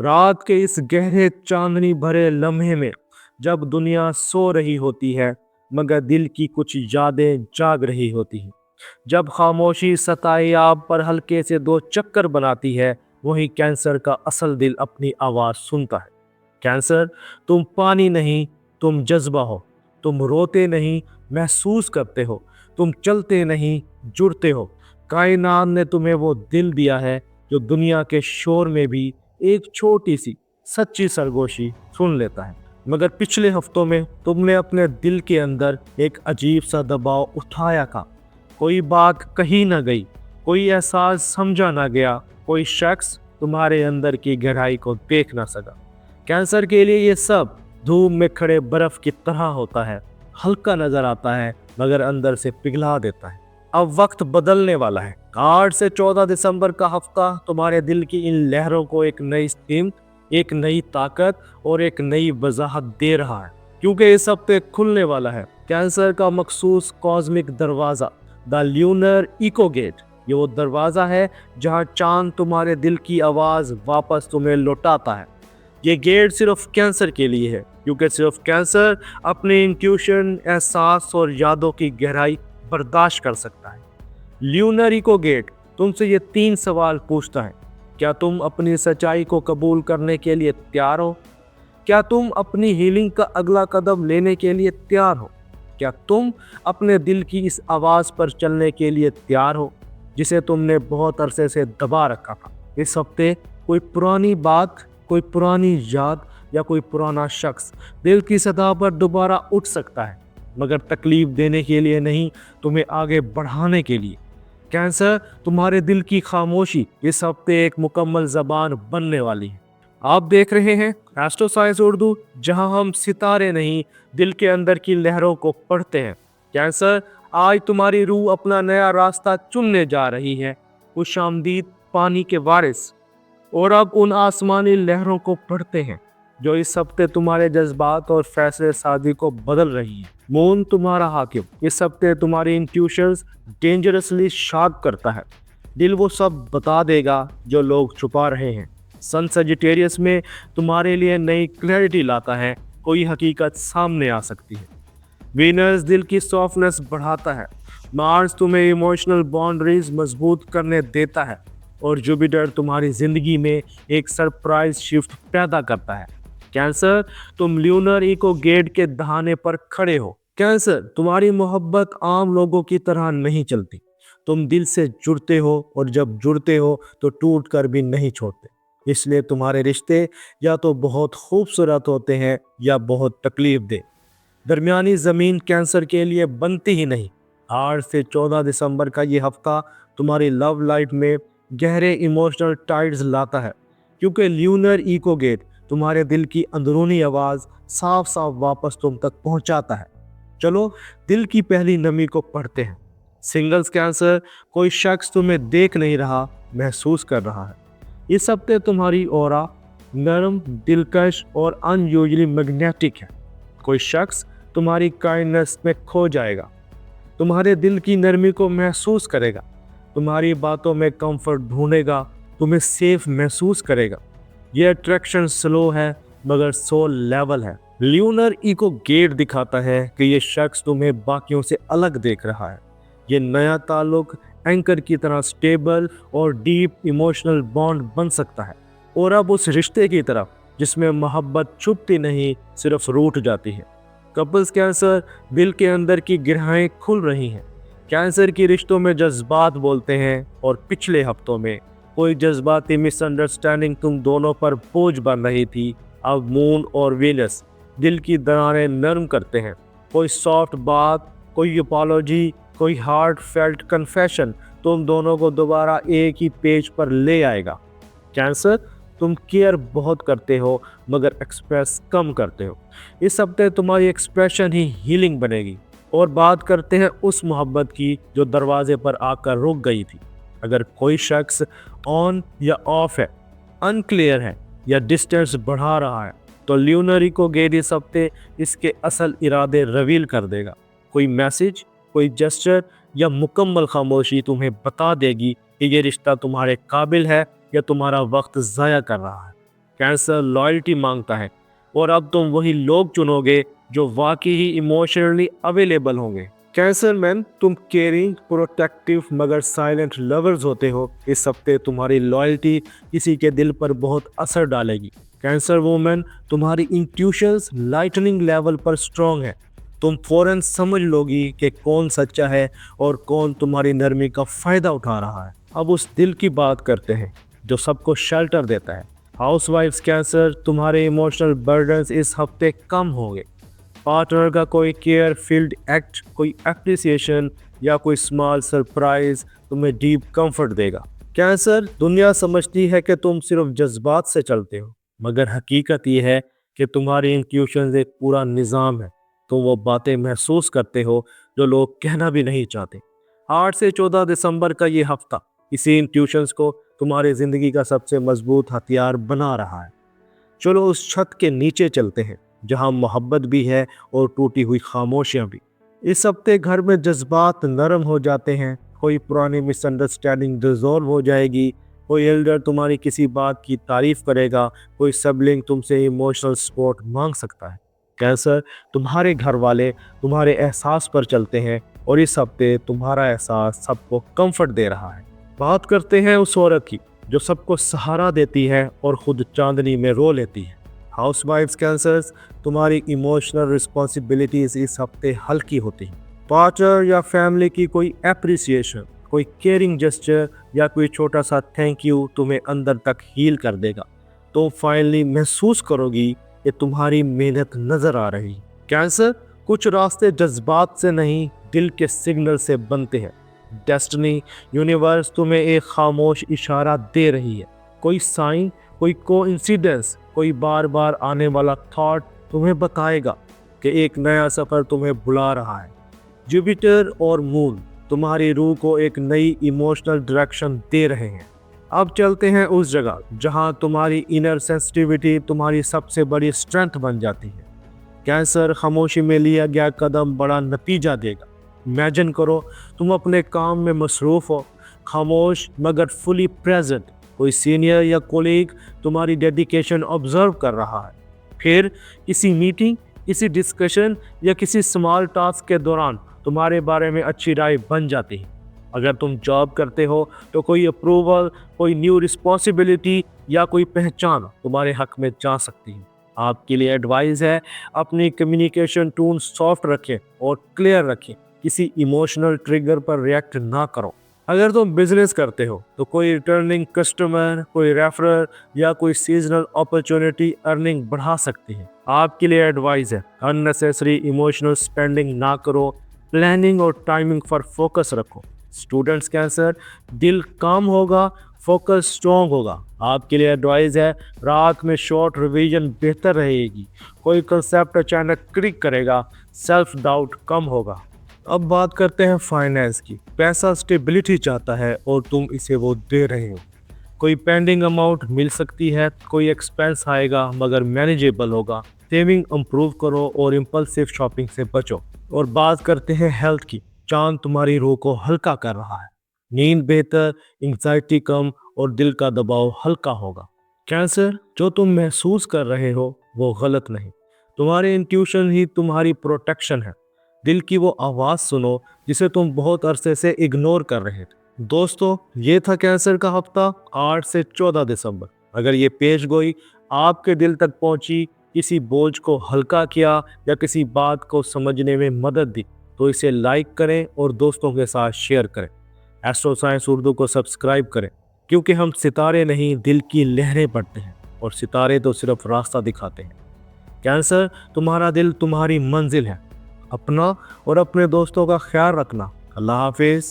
रात के इस गहरे चांदनी भरे लम्हे में जब दुनिया सो रही होती है मगर दिल की कुछ यादें जाग रही होती हैं, जब खामोशी सताए आप पर हल्के से दो चक्कर बनाती है, वही कैंसर का असल दिल अपनी आवाज़ सुनता है। कैंसर, तुम पानी नहीं, तुम जज्बा हो। तुम रोते नहीं, महसूस करते हो। तुम चलते नहीं, जुड़ते हो। कायनात ने तुम्हें वो दिल दिया है जो दुनिया के शोर में भी एक छोटी सी सच्ची सरगोशी सुन लेता है। मगर पिछले हफ्तों में तुमने अपने दिल के अंदर एक अजीब सा दबाव उठाया था। कोई बात कही ना गई, कोई एहसास समझा ना गया, कोई शख्स तुम्हारे अंदर की गहराई को देख ना सका। कैंसर के लिए ये सब धूप में खड़े बर्फ की तरह होता है, हल्का नजर आता है मगर अंदर से पिघला देता है। अब वक्त बदलने वाला है। 8 से 14 दिसंबर का हफ्ता तुम्हारे दिल की इन लहरों को एक नई स्टीम, एक नई ताकत और एक नई वजाहत दे रहा है, क्योंकि इस हफ्ते खुलने वाला है कैंसर का मखसूस कॉस्मिक दरवाज़ा, द ल्यूनर इको गेट। ये वो दरवाज़ा है जहाँ चांद तुम्हारे दिल की आवाज़ वापस तुम्हें लौटाता है। ये गेट सिर्फ कैंसर के लिए है, क्योंकि सिर्फ कैंसर अपने इंट्यूशन, एहसास और यादों की गहराई बर्दाश्त कर सकता है। ल्यूनर इको गेट तुमसे ये 3 सवाल पूछता है। क्या तुम अपनी सच्चाई को कबूल करने के लिए तैयार हो? क्या तुम अपनी हीलिंग का अगला कदम लेने के लिए तैयार हो? क्या तुम अपने दिल की इस आवाज़ पर चलने के लिए तैयार हो जिसे तुमने बहुत अरसे से दबा रखा था? इस हफ्ते कोई पुरानी बात, कोई पुरानी याद या कोई पुराना शख्स दिल की सतह पर दोबारा उठ सकता है, मगर तकलीफ देने के लिए नहीं, तुम्हें आगे बढ़ाने के लिए। कैंसर, तुम्हारे दिल की खामोशी इस हफ्ते एक मुकम्मल ज़बान बनने वाली है। आप देख रहे हैं एस्ट्रो साइंस उर्दू, जहां हम सितारे नहीं, दिल के अंदर की लहरों को पढ़ते हैं। कैंसर, आज तुम्हारी रूह अपना नया रास्ता चुनने जा रही है। खुशामदीद पानी के वारिस। और अब उन आसमानी लहरों को पढ़ते हैं जो इस हफ्ते तुम्हारे जज्बात और फैसले साजी को बदल रही है। मून, तुम्हारा हाकिम, इस हफ्ते तुम्हारी इंट्यूशंस डेंजरसली शार्प करता है। दिल वो सब बता देगा जो लोग छुपा रहे हैं। सन सजिटेरियस में तुम्हारे लिए नई क्लैरिटी लाता है, कोई हकीकत सामने आ सकती है। वीनस दिल की सॉफ्टनेस बढ़ाता है। मार्स तुम्हें इमोशनल बाउंड्रीज मजबूत करने देता है। और जुपिटर तुम्हारी जिंदगी में एक सरप्राइज शिफ्ट पैदा करता है। कैंसर, तुम ल्यूनर इको गेट के दहाने पर खड़े हो। कैंसर, तुम्हारी मोहब्बत आम लोगों की तरह नहीं चलती। तुम दिल से जुड़ते हो और जब जुड़ते हो तो टूट कर भी नहीं छोड़ते। इसलिए तुम्हारे रिश्ते या तो बहुत खूबसूरत होते हैं या बहुत तकलीफ दे। दरमियानी ज़मीन कैंसर के लिए बनती ही नहीं। 8 से 14 दिसंबर का ये हफ्ता तुम्हारी लव लाइफ में गहरे इमोशनल टाइड्स लाता है, क्योंकि ल्यूनर इको गेट तुम्हारे दिल की अंदरूनी आवाज़ साफ साफ वापस तुम तक पहुंचाता है। चलो दिल की पहली नमी को पढ़ते हैं। सिंगल्स कैंसर, कोई शख्स तुम्हें देख नहीं रहा, महसूस कर रहा है। इस हफ्ते तुम्हारी ऑरा नरम, दिलकश और अनयूजुअली मैग्नेटिक है। कोई शख्स तुम्हारी काइंडनेस में खो जाएगा, तुम्हारे दिल की नरमी को महसूस करेगा, तुम्हारी बातों में कंफर्ट ढूंढेगा, तुम्हें सेफ महसूस करेगा। यह अट्रैक्शन स्लो है मगर सोल लेवल है। ल्यूनर इको गेट दिखाता है कि यह शख्स तुम्हें बाकियों से अलग देख रहा है। ये नया ताल्लुक एंकर की तरह स्टेबल और डीप इमोशनल बॉन्ड बन सकता है। और अब उस रिश्ते की तरफ जिसमें मोहब्बत छुपती नहीं, सिर्फ रूठ जाती है। कपल्स कैंसर, दिल के अंदर की गहराइयां खुल रही हैं। कैंसर की रिश्तों में जज्बात बोलते हैं और पिछले हफ्तों में कोई जज्बाती मिसअंडरस्टैंडिंग तुम दोनों पर बोझ बन रही थी, अब मून और वीनस दिल की दरारें नरम करते हैं। कोई सॉफ्ट बात, कोई अपॉलॉजी, कोई हार्ट फेल्ट कन्फेशन तुम दोनों को दोबारा एक ही पेज पर ले आएगा। कैंसर, तुम केयर बहुत करते हो मगर एक्सप्रेस कम करते हो। इस हफ्ते तुम्हारी एक्सप्रेशन ही हीलिंग बनेगी। और बात करते हैं उस मोहब्बत की जो दरवाजे पर आकर रुक गई थी। अगर कोई शख्स ऑन या ऑफ है, अनक्लियर है या डिस्टेंस बढ़ा रहा है, तो ल्यूनर इको गेट इस हफ्ते इसके असल इरादे रिवील कर देगा। कोई मैसेज, कोई जेस्चर या मुकम्मल खामोशी तुम्हें बता देगी कि ये रिश्ता तुम्हारे काबिल है या तुम्हारा वक्त ज़ाया कर रहा है। कैंसर लॉयल्टी मांगता है और अब तुम वही लोग चुनोगे जो वाकई ही इमोशनली अवेलेबल होंगे। कैंसर मैन, तुम केयरिंग, प्रोटेक्टिव मगर साइलेंट लवर्स होते हो। इस हफ्ते तुम्हारी लॉयल्टी किसी के दिल पर बहुत असर डालेगी। कैंसर वूमेन, तुम्हारी इंट्यूशंस लाइटनिंग लेवल पर स्ट्रॉन्ग है। तुम फौरन समझ लोगी कि कौन सच्चा है और कौन तुम्हारी नरमी का फ़ायदा उठा रहा है। अब उस दिल की बात करते हैं जो सबको शेल्टर देता है। हाउसवाइफ्स कैंसर, तुम्हारे इमोशनल बर्डन्स इस हफ्ते कम होंगे। पार्टनर का कोई केयर फील्ड एक्ट, कोई एप्रिसिएशन या कोई स्मॉल सरप्राइज तुम्हें डीप कंफर्ट देगा। कैंसर, दुनिया समझती है कि तुम सिर्फ जज्बात से चलते हो, मगर हकीकत ये है कि तुम्हारी इंट्यूशन एक पूरा निज़ाम है। तुम वो बातें महसूस करते हो जो लोग कहना भी नहीं चाहते। 8 से 14 दिसंबर का ये हफ्ता इसी इंट्यूशंस को तुम्हारी ज़िंदगी का सबसे मजबूत हथियार बना रहा है। चलो उस छत के नीचे चलते हैं जहां मोहब्बत भी है और टूटी हुई खामोशियां भी। इस हफ्ते घर में जज्बात नरम हो जाते हैं। कोई पुरानी मिसअंडरस्टैंडिंग रिजॉल्व हो जाएगी। कोई एल्डर तुम्हारी किसी बात की तारीफ करेगा। कोई सबलिंग तुमसे इमोशनल सपोर्ट मांग सकता है। कैंसर, तुम्हारे घर वाले तुम्हारे एहसास पर चलते हैं और इस हफ्ते तुम्हारा एहसास सबको कंफर्ट दे रहा है। बात करते हैं उस औरत की जो सबको सहारा देती है और खुद चांदनी में रो लेती है। हाउसवाइफ्स कैंसर्स, तुम्हारी इमोशनल रिस्पॉन्सिबिलिटीज इस हफ्ते हल्की होती हैं। पार्टनर या फैमिली की कोई एप्रिसिएशन, कोई केयरिंग जेस्चर या कोई छोटा सा थैंक यू तुम्हें अंदर तक हील कर देगा। तो फाइनली महसूस करोगी कि तुम्हारी मेहनत नजर आ रही। कैंसर, कुछ रास्ते जज्बात से नहीं दिल के सिग्नल से बनते हैं। डेस्टिनी, यूनिवर्स तुम्हें एक खामोश इशारा दे रही है। कोई साइन, कोई कोइंसिडेंस, कोई बार बार आने वाला थॉट तुम्हें बताएगा कि एक नया सफ़र तुम्हें बुला रहा है। जुपिटर और मून तुम्हारी रूह को एक नई इमोशनल डायरेक्शन दे रहे हैं। अब चलते हैं उस जगह जहां तुम्हारी इनर सेंसिटिविटी तुम्हारी सबसे बड़ी स्ट्रेंथ बन जाती है। कैंसर, खामोशी में लिया गया कदम बड़ा नतीजा देगा। इमेजिन करो तुम अपने काम में मसरूफ़ हो, खामोश मगर फुली प्रेजेंट। कोई सीनियर या कोलीग तुम्हारी डेडिकेशन ऑब्जर्व कर रहा है। फिर किसी मीटिंग, किसी डिस्कशन या किसी स्मॉल टास्क के दौरान तुम्हारे बारे में अच्छी राय बन जाती है। अगर तुम जॉब करते हो तो कोई अप्रूवल, कोई न्यू रिस्पॉन्सिबिलिटी या कोई पहचान तुम्हारे हक में जा सकती है। आपके लिए एडवाइस है, अपनी कम्युनिकेशन टोन सॉफ्ट रखें और क्लियर रखें। किसी इमोशनल ट्रिगर पर रिएक्ट ना करो। अगर तुम बिजनेस करते हो तो कोई रिटर्निंग कस्टमर, कोई रेफरर या कोई सीजनल अपॉर्चुनिटी अर्निंग बढ़ा सकती है। आपके लिए एडवाइस है, अननेसेसरी इमोशनल स्पेंडिंग ना करो। प्लानिंग और टाइमिंग पर फोकस रखो। स्टूडेंट्स कैंसर, दिल काम होगा, फोकस स्ट्रॉन्ग होगा। आपके लिए एडवाइस है, रात में शॉर्ट रिवीजन बेहतर रहेगी। कोई कंसेप्ट अचानक क्लिक करेगा, सेल्फ डाउट कम होगा। अब बात करते हैं फाइनेंस की। पैसा स्टेबिलिटी चाहता है और तुम इसे वो दे रहे हो। कोई पेंडिंग अमाउंट मिल सकती है, कोई एक्सपेंस आएगा मगर मैनेजेबल होगा। सेविंग इंप्रूव करो और इम्पल्सिव शॉपिंग से बचो। और बात करते हैं हेल्थ की। चांद तुम्हारी रूह को हल्का कर रहा है। नींद बेहतर, एंग्जाइटी कम और दिल का दबाव हल्का होगा। कैंसर, जो तुम महसूस कर रहे हो वो गलत नहीं। तुम्हारी इंट्यूशन ही तुम्हारी प्रोटेक्शन है। दिल की वो आवाज़ सुनो जिसे तुम बहुत अरसे से इग्नोर कर रहे थे। दोस्तों, ये था कैंसर का हफ्ता 8 से 14 दिसंबर। अगर ये पेश गोई आपके दिल तक पहुंची, किसी बोझ को हल्का किया या किसी बात को समझने में मदद दी, तो इसे लाइक करें और दोस्तों के साथ शेयर करें। एस्ट्रो साइंस उर्दू को सब्सक्राइब करें, क्योंकि हम सितारे नहीं दिल की लहरें पढ़ते हैं और सितारे तो सिर्फ रास्ता दिखाते हैं। कैंसर, तुम्हारा दिल तुम्हारी मंजिल है। अपना और अपने दोस्तों का ख्याल रखना। अल्लाह हाफिज़।